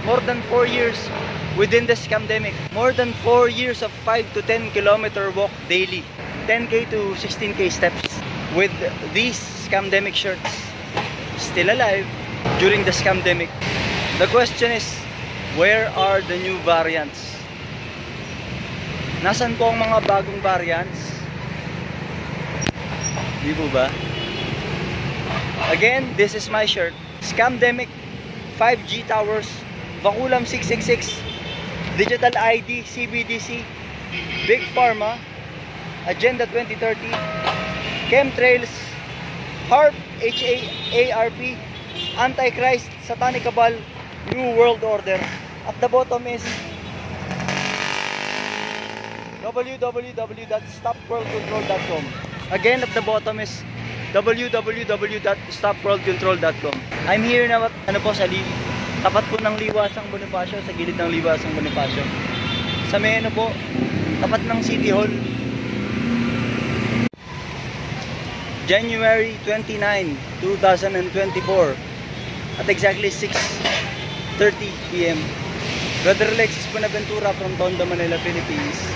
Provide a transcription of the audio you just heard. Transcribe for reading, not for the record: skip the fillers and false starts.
more than 4 years within this scamdemic. More than 4 years of 5 to 10 kilometer walk daily. 10k to 16k steps with these scamdemic shirts. Still alive during the scamdemic. The question is, where are the new variants? Nasaan po ang mga bagong variants? Di po ba? Again, this is my shirt. Scamdemic, 5G towers, Vaculam 666, Digital ID, CBDC, Big Pharma, Agenda 2030, Chemtrails, HARP, HARP, Antichrist, Satanic Cabal, New World Order. At the bottom is www.stopworldcontrol.com. Again, at the bottom is www.stopworldcontrol.com. I'm here na sa tapat po ng Liwasang Bonifacio, sa gilid ng Liwasang Bonifacio. Sa may po, tapat ng City Hall. January 29, 2024 at exactly 6:30 PM. Brother Alexis Buenaventura from Tondo, Manila, Philippines.